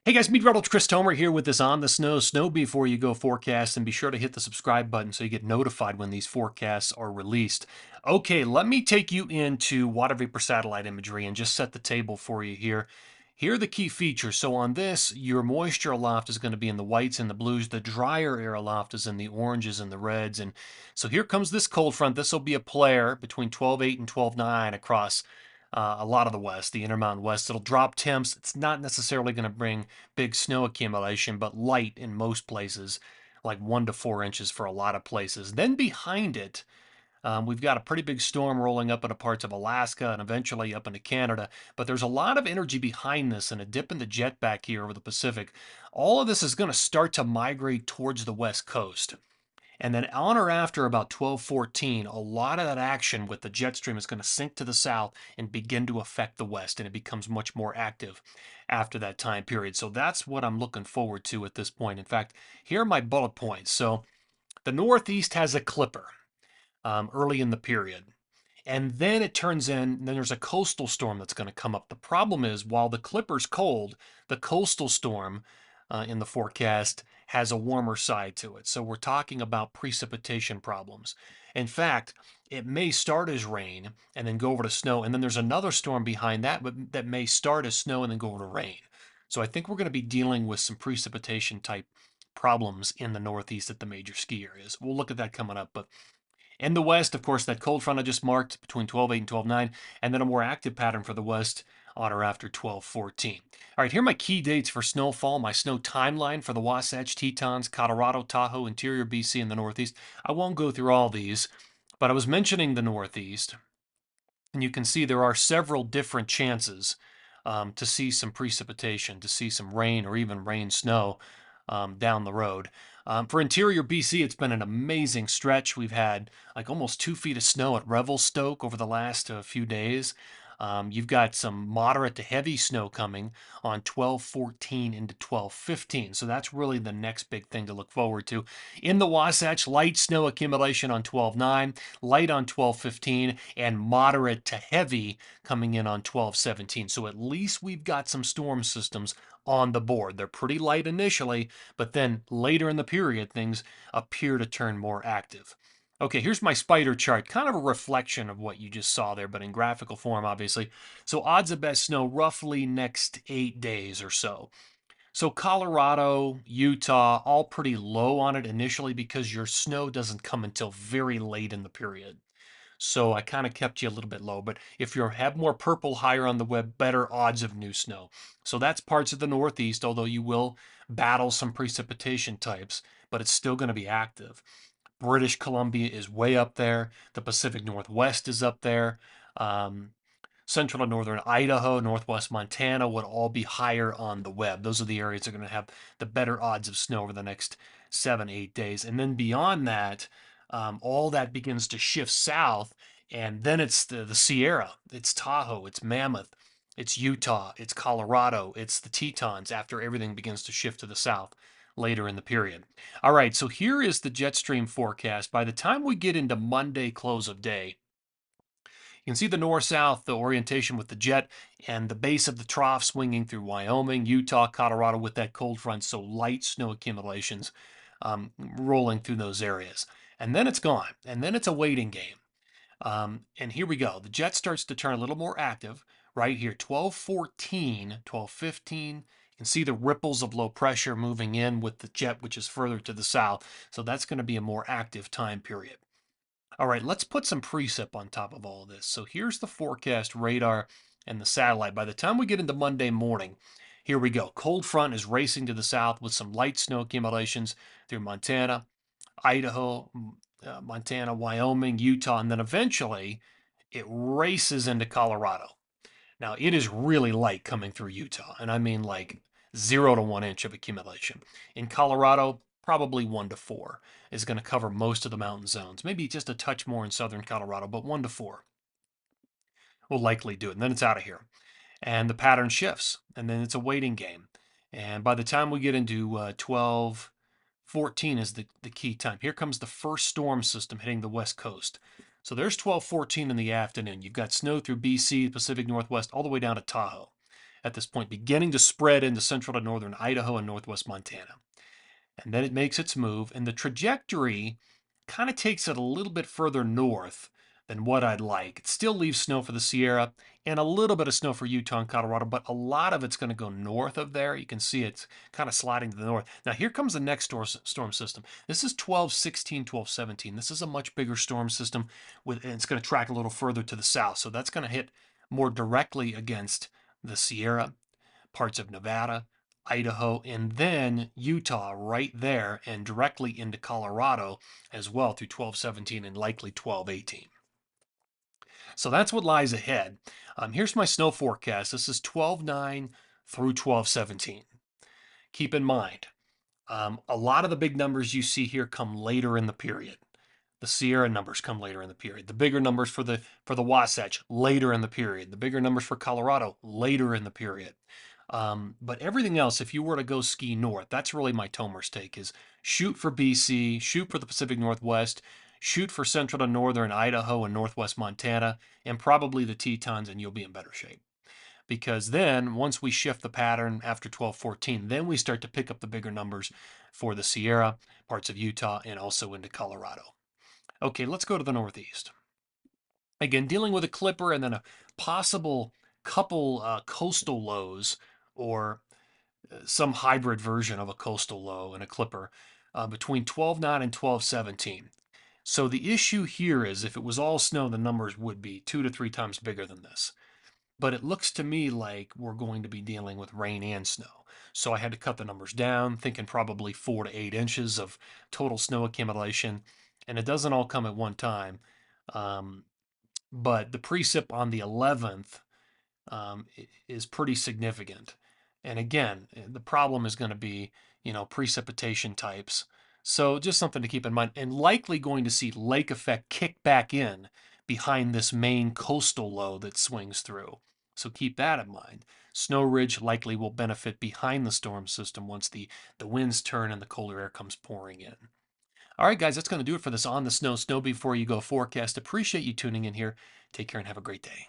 Hey guys, meteorologist Chris Tomer here with this On the Snow Before You Go forecast, and be sure to hit the subscribe button so you get notified when these forecasts are released. Okay, let me take you into water vapor satellite imagery and just set the table for you here. Here are the key features. So on this, your moisture aloft is going to be in the whites and the blues. The drier air aloft is in the oranges and the reds. And so here comes this cold front. This will be a player between 12.8 and 12.9 across a lot of the west, the Intermountain West. It'll drop temps. It's not necessarily going to bring big snow accumulation, but light in most places, like 1 to 4 inches for a lot of places. Then behind it, we've got a pretty big storm rolling up into parts of Alaska and eventually up into Canada. But there's a lot of energy behind this and a dip in the jet back here over the Pacific. All of this is going to start to migrate towards the west coast. And then on or after about 12:14, a lot of that action with the jet stream is going to sink to the south and begin to affect the west, and it becomes much more active after that time period. So that's what I'm looking forward to at this point. In fact, here are my bullet points. So the Northeast has a clipper early in the period. And then it turns in, then there's a coastal storm that's going to come up. The problem is, while the Clipper's cold, the coastal storm in the forecast has a warmer side to it. So we're talking about precipitation problems. In fact, it may start as rain and then go over to snow. And then there's another storm behind that, but that may start as snow and then go over to rain. So I think we're going to be dealing with some precipitation type problems in the Northeast at the major ski areas. We'll look at that coming up. But in the west, of course, that cold front I just marked between 12.8 and 12.9, and then a more active pattern for the west on or after 12.14. All right, here are my key dates for snowfall, my snow timeline for the Wasatch, Tetons, Colorado, Tahoe, interior BC, and the Northeast. I won't go through all these, but I was mentioning the Northeast, and you can see there are several different chances to see some precipitation, to see some rain or even rain snow down the road. For interior BC, it's been an amazing stretch. We've had like almost 2 feet of snow at Revelstoke over the last few days. You've got some moderate to heavy snow coming on 12/14 into 12/15. So that's really the next big thing to look forward to. In the Wasatch, light snow accumulation on 12/9, light on 12/15, and moderate to heavy coming in on 12/17. So at least we've got some storm systems on the board. They're pretty light initially, but then later in the period, things appear to turn more active. Okay, here's my spider chart, kind of a reflection of what you just saw there, but in graphical form, obviously. So odds of best snow roughly next 8 days or so. So Colorado, Utah, all pretty low on it initially because your snow doesn't come until very late in the period. So I kind of kept you a little bit low, but if you have more purple higher on the web, better odds of new snow. So that's parts of the Northeast, although you will battle some precipitation types, but it's still going to be active. British Columbia is way up there. The Pacific Northwest is up there. Um, Central and northern Idaho, northwest Montana would all be higher on the web. Those are the areas that are going to have the better odds of snow over the next 7, 8 days. And then beyond that, all that begins to shift south. And then it's the Sierra, it's Tahoe, it's Mammoth, it's Utah, it's Colorado, it's the Tetons after everything begins to shift to the south later in the period. All right, so here is the jet stream forecast. By the time we get into Monday close of day, you can see the north-south, the orientation with the jet, and the base of the trough swinging through Wyoming, Utah, Colorado with that cold front, so light snow accumulations rolling through those areas. And then it's gone, and then it's a waiting game. And here we go. The jet starts to turn a little more active right here, 12:14, 12:15. You can see the ripples of low pressure moving in with the jet, which is further to the south. So that's going to be a more active time period. All right, let's put some precip on top of all of this. So here's the forecast radar and the satellite. By the time we get into Monday morning, here we go. Cold front is racing to the south with some light snow accumulations through Montana, Idaho, Montana, Wyoming, Utah, and then eventually it races into Colorado. Now, it is really light coming through Utah, and I mean like 0 to 1 inch of accumulation. In Colorado, probably 1 to 4 is going to cover most of the mountain zones. Maybe just a touch more in southern Colorado, but 1 to 4 will likely do it. And then it's out of here. And the pattern shifts, and then it's a waiting game. And by the time we get into 12:14 is the key time. Here comes the first storm system hitting the west coast. So there's 12:14 in the afternoon. You've got snow through BC, Pacific Northwest, all the way down to Tahoe. at this point, beginning to spread into central to northern Idaho and northwest Montana. And then it makes its move, and the trajectory kind of takes it a little bit further north than what I'd like. It still leaves snow for the Sierra and a little bit of snow for Utah and Colorado, but a lot of it's going to go north of there. You can see it's kind of sliding to the north. Now, here comes the next storm system. This is 12-16, 12-17. This is a much bigger storm system, and it's going to track a little further to the south. So that's going to hit more directly against the Sierra, parts of Nevada, Idaho, and then Utah right there and directly into Colorado as well through 12-17 and likely 12-18. So that's what lies ahead. Here's my snow forecast. This is 12-9 through 12-17. Keep in mind, a lot of the big numbers you see here come later in the period. The Sierra numbers come later in the period. The bigger numbers for the Wasatch later in the period. The bigger numbers for Colorado later in the period. But everything else, if you were to go ski north, that's really my Tomer's take is shoot for BC, shoot for the Pacific Northwest, shoot for central to northern Idaho and northwest Montana, and probably the Tetons, and you'll be in better shape. Because then once we shift the pattern after 12-14, then we start to pick up the bigger numbers for the Sierra, parts of Utah, and also into Colorado. Okay, let's go to the Northeast. Again, dealing with a clipper and then a possible couple coastal lows or some hybrid version of a coastal low and a clipper between 12-9 and 12-17. So the issue here is if it was all snow, the numbers would be 2 to 3 times bigger than this. But it looks to me like we're going to be dealing with rain and snow. So I had to cut the numbers down, thinking probably 4 to 8 inches of total snow accumulation. And it doesn't all come at one time. But the precip on the 11th is pretty significant. And again, the problem is going to be, precipitation types. So just something to keep in mind, and likely going to see lake effect kick back in behind this main coastal low that swings through. So keep that in mind. Snow Ridge likely will benefit behind the storm system once the winds turn and the colder air comes pouring in. All right, guys, that's going to do it for this On the Snow Before You Go forecast. Appreciate you tuning in here. Take care and have a great day.